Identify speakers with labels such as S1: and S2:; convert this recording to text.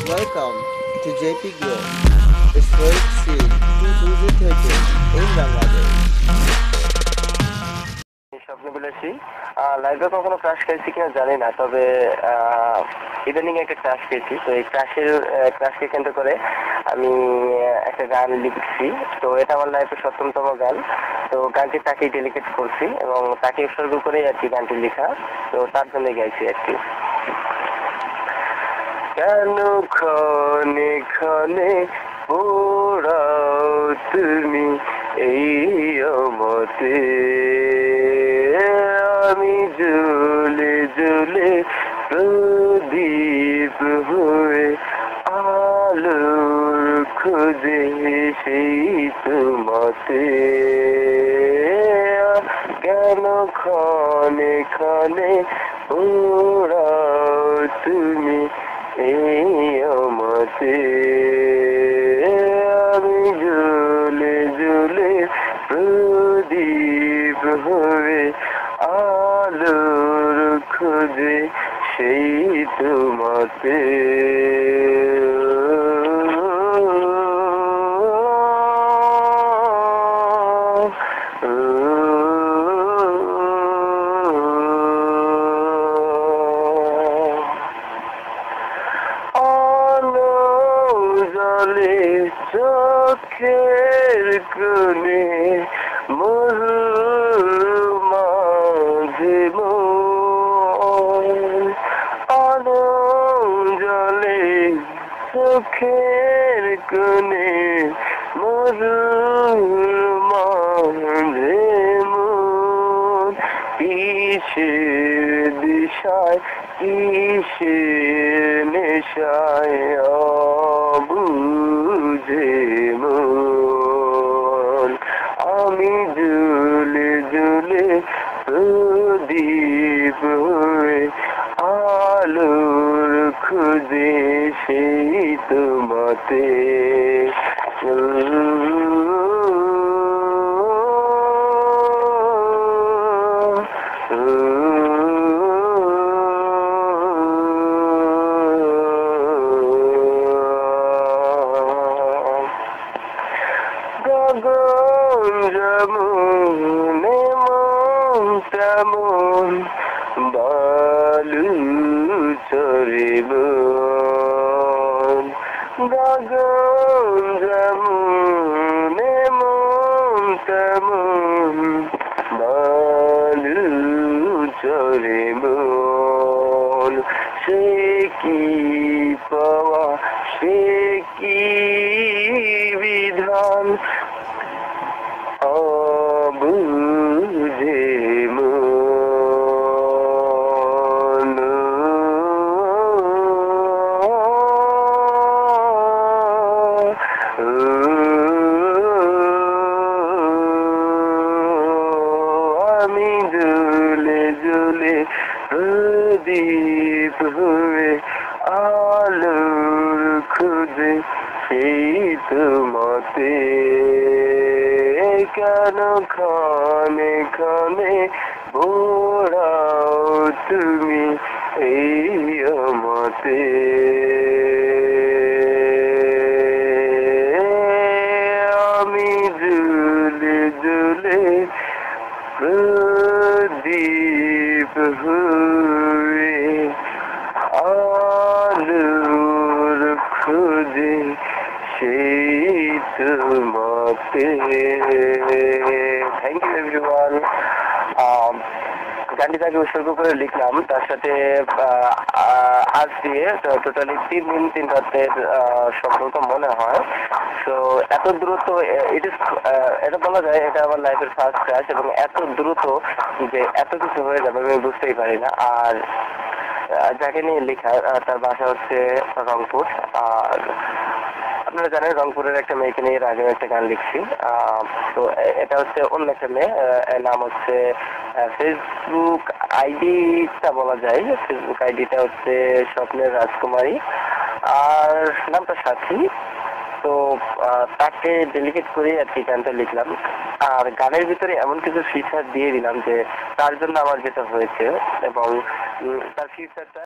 S1: Welcome to JP Grow, the story series থেকে in Bangladesh.
S2: স্বপ্নবিলাসী লাইভে কখনো ক্রাশ খেয়েছি কিনা জানি না, তবে ইদানিং একটা ক্রাশ পেয়েছি। তো এই ক্রাশকে কেন্দ্র করে আমি একটা গান লিখছি। তো এটা আমার লাইফের ৭ম গান। তো গানটি তাকেই ডেডিকেট করছি এবং তাকে উৎসর্গ করেই আর কি গানটি লেখা। তো তার জন্য গাইছি আর কি। কেন ক্ষণে ক্ষণে পোড়াও তুমি এই মতে, আমি জ্বলে জ্বলে প্রদীপ হয়ে আলোর খুঁজে সেই তোমাতে। কেন ক্ষণে ক্ষণে পোড়াও তুমি এই মতে, আমি জ্বলে জ্বলে প্রদীপ হয়ে আলোর খুঁজে সেই তোমাতে। জলে চোখের কোণে মরুর মাঝে জলে চোখের কোণে মরুর মাঝে কিসের দিশায় কিসের নেশায় বুঝে মন, আমি জ্বলে জ্বলে প্রদীপ হয়ে আলোর খুঁজে সেই তোমাতে। গগন যেমন তেমন বালু চরিব, গগন যেমন তেমন বালু চরিব। সে কি পাওয়া সে কি বিধান অবুঝে মন, আমি জ্বলে জ্বলে প্রদীপ হয়ে আলোর খুঁজে সেই তোমাতে। কেন ক্ষণে ক্ষণে পোড়াও তুমি এই মতে, আমি জ্বলে জ্বলে প্রদীপ হয়ে আলোর খুঁজে সেই তোমাতে। Thank you everyone. গানটি তাকে উৎসর্গ করে লিখলাম। তার সাথে আজ দিয়ে টোটালি 3 দিন 3 রাতের সম্পর্ক মনে হয়। তো এত দ্রুত এটা বলা যায় এটা আমার লাইফের ফার্স্ট ক্রাশ, এবং এত দ্রুত যে এত কিছু হয়ে যাবে আমি বুঝতেই পারি না। আর যাকে নিয়ে লেখা তার বাসা হচ্ছে রংপুর। আর আপনারা জানেন রংপুরের একটা মেয়েকে নিয়ে আগে একটা গান লিখছি। তো এটা হচ্ছে অন্য একটা মেয়ে, নাম হচ্ছে ফেসবুক আইডিটা বলা যায়, ফেসবুক আইডিটা হচ্ছে স্বপ্নের রাজকুমারী আর নামটা সাথী। তো তাকে ডেডিকেট করে আর কি গানটা লিখলাম। আর গানের ভিতরে এমন কিছু ফিচার দিয়ে দিলাম যে তার জন্য আমার যেটা হয়েছে এবং তার ফিচারটা